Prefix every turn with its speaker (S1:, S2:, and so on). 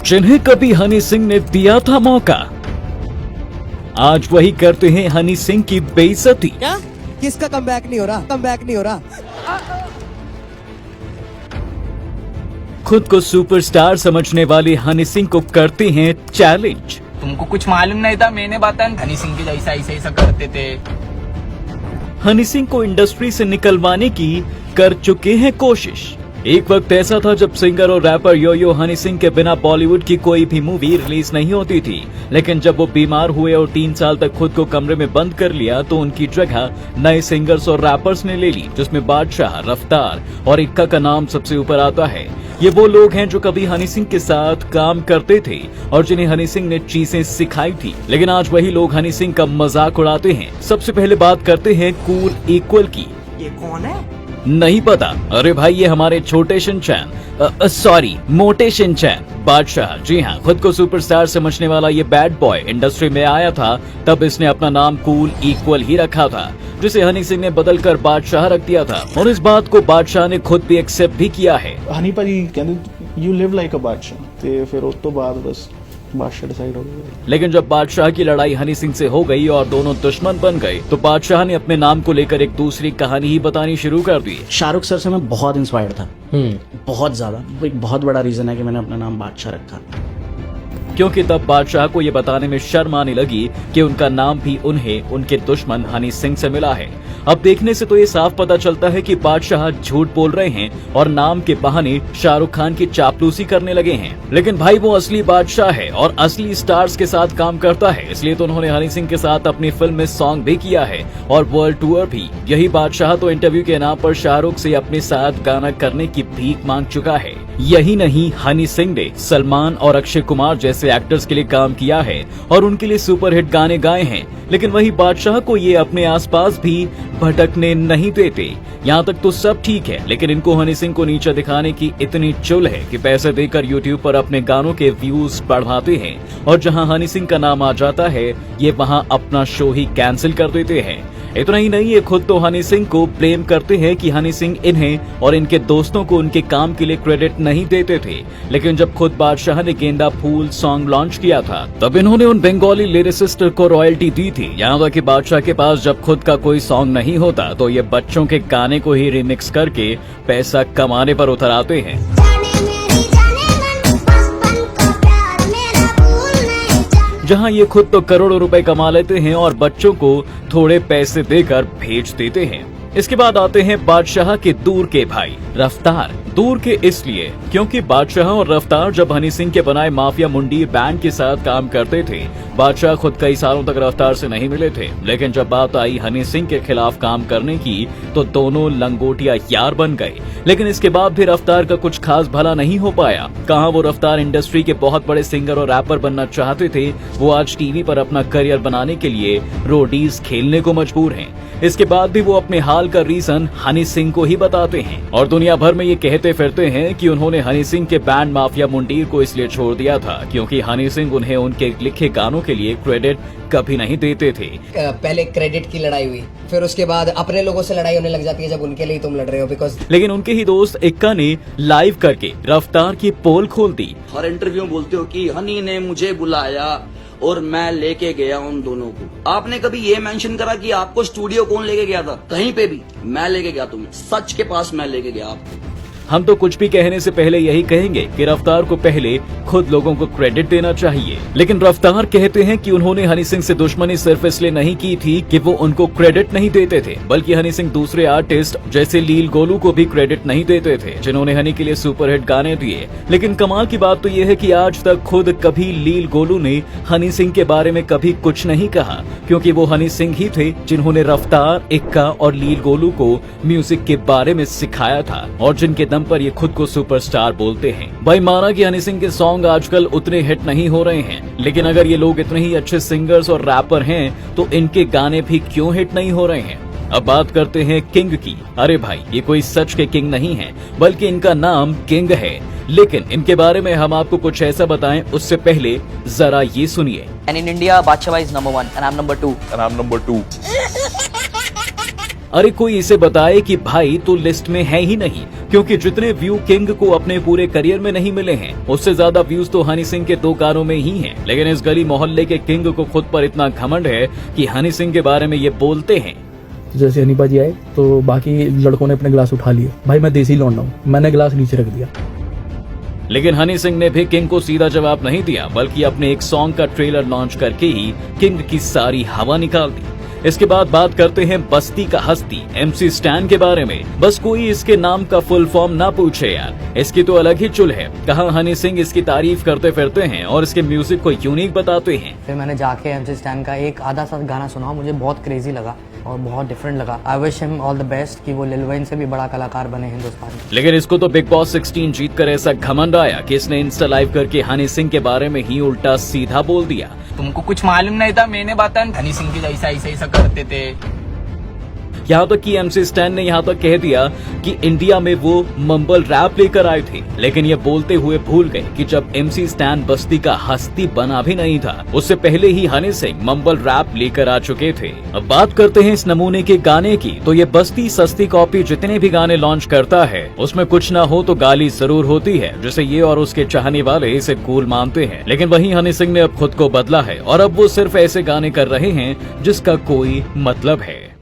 S1: जिन्हें कभी हनी सिंह ने दिया था मौका, आज वही करते हैं हनी सिंह की बेइज्जती।
S2: क्या? किसका कमबैक नहीं हो रहा? कमबैक नहीं हो रहा।
S1: खुद को सुपरस्टार समझने वाले हनी सिंह को करते हैं चैलेंज।
S3: तुमको कुछ मालूम नहीं था, मैंने बताया हनी सिंह के जैसा ऐसा करते थे।
S1: हनी सिंह को इंडस्ट्री से निकलवाने की कर चुके हैं कोशिश। एक वक्त ऐसा था जब सिंगर और रैपर यो हनी सिंह के बिना बॉलीवुड की कोई भी मूवी रिलीज नहीं होती थी, लेकिन जब वो बीमार हुए और 3 साल तक खुद को कमरे में बंद कर लिया तो उनकी जगह नए सिंगर्स और रैपर्स ने ले ली, जिसमें बादशाह, रफ्तार और इक्का का नाम सबसे ऊपर आता है। ये वो लोग हैं जो कभी हनी सिंह के साथ काम करते थे और जिन्हें हनी सिंह ने चीजें सिखाई थी, लेकिन आज वही लोग हनी सिंह का मजाक उड़ाते हैं। सबसे पहले बात करते हैं कूल इक्वल की।
S2: ये कौन है?
S1: नहीं पता? अरे भाई, ये हमारे छोटे शिनचैन, सॉरी मोटे शिनचैन बादशाह। जी हाँ, खुद को सुपरस्टार समझने वाला ये बैड बॉय इंडस्ट्री में आया था तब इसने अपना नाम कूल इक्वल ही रखा था, जिसे हनी सिंह ने बदलकर बादशाह रख दिया था और इस बात को बादशाह ने खुद भी एक्सेप्ट भी किया है।
S4: हनी भाजी कहते यू लिव लाइक अ बादशाह, ते फिर उस तो बाद बस बादशाह डिसाइड हो गया।
S1: लेकिन जब बादशाह की लड़ाई हनी सिंह से हो गई और दोनों दुश्मन बन गए तो बादशाह ने अपने नाम को लेकर एक दूसरी कहानी ही बतानी शुरू कर दी।
S5: शाहरुख सर से मैं बहुत इंस्पायर्ड था, बहुत ज्यादा। एक बहुत बड़ा रीजन है कि मैंने अपना नाम बादशाह रखा,
S1: क्योंकि तब बादशाह को ये बताने में शर्म आने लगी कि उनका नाम भी उन्हें उनके दुश्मन हनी सिंह से मिला है। अब देखने से तो ये साफ पता चलता है कि बादशाह झूठ बोल रहे हैं और नाम के बहाने शाहरुख खान की चापलूसी करने लगे हैं। लेकिन भाई, वो असली बादशाह है और असली स्टार्स के साथ काम करता है, इसलिए तो उन्होंने हनी सिंह के साथ अपनी फिल्म में सॉन्ग भी किया है और वर्ल्ड टूर भी। यही बादशाह तो इंटरव्यू के नाम पर शाहरुख से अपने साथ गाना करने की भीख मांग चुका है। यही नहीं, हनी सिंह ने सलमान और अक्षय कुमार जैसे एक्टर्स के लिए काम किया है और उनके लिए सुपरहिट गाने गाए हैं, लेकिन वही बादशाह को ये अपने आसपास भी भटकने नहीं देते। यहाँ तक तो सब ठीक है, लेकिन इनको हनी सिंह को नीचे दिखाने की इतनी चुल है कि पैसे देकर यूट्यूब पर अपने गानों के व्यूज बढ़ाते हैं और जहाँ हनी सिंह का नाम आ जाता है ये वहाँ अपना शो ही कैंसिल कर देते हैं। इतना ही नहीं, ये खुद तो हनी सिंह को ब्लेम करते हैं कि हनी सिंह इन्हें और इनके दोस्तों को उनके काम के लिए क्रेडिट नहीं देते थे, लेकिन जब खुद बादशाह ने गेंदा फूल सॉन्ग लॉन्च किया था तब इन्होंने उन बंगाली लिरिसिस्ट को रॉयल्टी दी थी। यहाँ तक कि बादशाह के पास जब खुद का कोई सॉन्ग नहीं होता तो ये बच्चों के गाने को ही रिमिक्स करके पैसा कमाने पर उतर आते हैं। जहां ये खुद तो करोड़ों रुपए कमा लेते हैं और बच्चों को थोड़े पैसे देकर भेज देते हैं। इसके बाद आते हैं बादशाह के दूर के भाई रफ्तार। दूर के इसलिए क्योंकि बादशाह और रफ्तार जब हनी सिंह के बनाए माफिया मुंडी बैंड के साथ काम करते थे, बादशाह खुद कई सालों तक रफ्तार से नहीं मिले थे, लेकिन जब बात आई हनी सिंह के खिलाफ काम करने की तो दोनों लंगोटिया यार बन गए। लेकिन इसके बाद भी रफ्तार का कुछ खास भला नहीं हो पाया। कहां वो रफ्तार इंडस्ट्री के बहुत बड़े सिंगर और रैपर बनना चाहते थे, वो आज टीवी पर अपना करियर बनाने के लिए रोडीज खेलने को मजबूर हैं। इसके बाद भी वो अपने हाल का रीजन हनी सिंह को ही बताते हैं और दुनिया भर में ये कहते फिरते हैं कि उन्होंने हनी सिंह के बैंड माफिया मुंडीर को इसलिए छोड़ दिया था क्योंकि हनी सिंह उन्हें उनके लिखे गानों के लिए क्रेडिट कभी नहीं देते थे।
S2: पहले क्रेडिट की लड़ाई हुई, फिर उसके बाद अपने लोगों से लड़ाई होने लग जाती है जब उनके लिए तुम लड़ रहे हो बिकॉज। लेकिन
S1: उनके ही दोस्त इक्का ने लाइव करके रफ्तार की पोल खोल दी।
S6: हर इंटरव्यू में बोलते हो कि हनी ने मुझे बुलाया और मैं लेके गया उन दोनों को। आपने कभी ये मेंशन करा कि आपको स्टूडियो कौन लेके गया था? कहीं पे भी मैं लेके गया तुम्हें, सच के पास मैं लेके गया आपको।
S1: हम तो कुछ भी कहने से पहले यही कहेंगे कि रफ्तार को पहले खुद लोगों को क्रेडिट देना चाहिए। लेकिन रफ्तार कहते हैं कि उन्होंने हनी सिंह से दुश्मनी सिर्फ इसलिए नहीं की थी कि वो उनको क्रेडिट नहीं देते थे, बल्कि हनी सिंह दूसरे आर्टिस्ट जैसे लील गोलू को भी क्रेडिट नहीं देते थे जिन्होंने हनी के लिए सुपरहिट गाने दिए। लेकिन कमाल की बात तो ये है कि आज तक खुद कभी लील गोलू ने हनी सिंह के बारे में कभी कुछ नहीं कहा, क्योंकि वो हनी सिंह ही थे जिन्होंने रफ्तार, इक्का और लील गोलू को म्यूजिक के बारे में सिखाया था और जिनके दम पर ये खुद को सुपरस्टार बोलते हैं। भाई, माना कि हनी सिंह के सॉन्ग आजकल उतने हिट नहीं हो रहे हैं, लेकिन अगर ये लोग इतने ही अच्छे सिंगर्स और रैपर हैं तो इनके गाने भी क्यों हिट नहीं हो रहे हैं। अब बात करते हैं किंग की। अरे भाई, ये कोई सच के किंग नहीं है, बल्कि इनका नाम किंग है। लेकिन इनके बारे में हम आपको कुछ ऐसा बताएं उससे पहले जरा ये सुनिए।
S7: And in India, Badshaah is number 1 and I'm number 2.
S8: And I'm number 2.
S1: अरे कोई इसे बताए कि भाई तू लिस्ट में है ही नहीं, क्योंकि जितने व्यू किंग को अपने पूरे करियर में नहीं मिले हैं, उससे ज्यादा व्यूज तो हनी सिंह के 2 गानों में ही हैं। लेकिन इस गली मोहल्ले के किंग को खुद पर इतना घमंड है कि हनी सिंह के बारे में ये बोलते हैं।
S8: जैसे हनी बाजी आए तो बाकी लड़कों ने अपने गिलास उठा लिए, भाई मैं देसी लौंडा हूँ, मैंने गिलास नीचे रख दिया।
S1: लेकिन हनी सिंह ने भी किंग को सीधा जवाब नहीं दिया, बल्कि अपने एक सॉन्ग का ट्रेलर लॉन्च करके ही किंग की सारी हवा निकाल दी। इसके बाद बात करते हैं बस्ती का हस्ती MC स्टैन के बारे में। बस कोई इसके नाम का फुल फॉर्म ना पूछे यार, इसकी तो अलग ही चुल है। कहाँ हनी सिंह इसकी तारीफ करते फिरते हैं और इसके म्यूजिक को यूनिक बताते हैं।
S9: फिर मैंने जाके MC स्टैन का एक आधा सा गाना सुना, मुझे बहुत क्रेजी लगा और बहुत डिफरेंट लगा। I wish him all the best कि वो लिल वैन से भी बड़ा कलाकार बने हिंदुस्तान में।
S1: लेकिन इसको तो बिग बॉस 16 जीत कर ऐसा घमंड आया कि इसने इंस्टा लाइव करके हनी सिंह के बारे में ही उल्टा सीधा बोल दिया।
S3: तुमको कुछ मालूम नहीं था, मैंने बताया हनी सिंह के जैसा ऐसा करते थे।
S1: यहाँ तक कि MC स्टैन ने यहाँ तक कह दिया कि इंडिया में वो मम्बल रैप लेकर आए थे, लेकिन ये बोलते हुए भूल गए कि जब MC स्टैन बस्ती का हस्ती बना भी नहीं था, उससे पहले ही हनी सिंह मम्बल रैप लेकर आ चुके थे। अब बात करते हैं इस नमूने के गाने की, तो ये बस्ती सस्ती कॉपी जितने भी गाने लॉन्च करता है उसमें कुछ ना हो तो गाली जरूर होती है, जिसे ये और उसके चाहने वाले इसे कूल मानते हैं। लेकिन वहीं हनी सिंह ने अब खुद को बदला है और अब वो सिर्फ ऐसे गाने कर रहे हैं जिसका कोई मतलब है।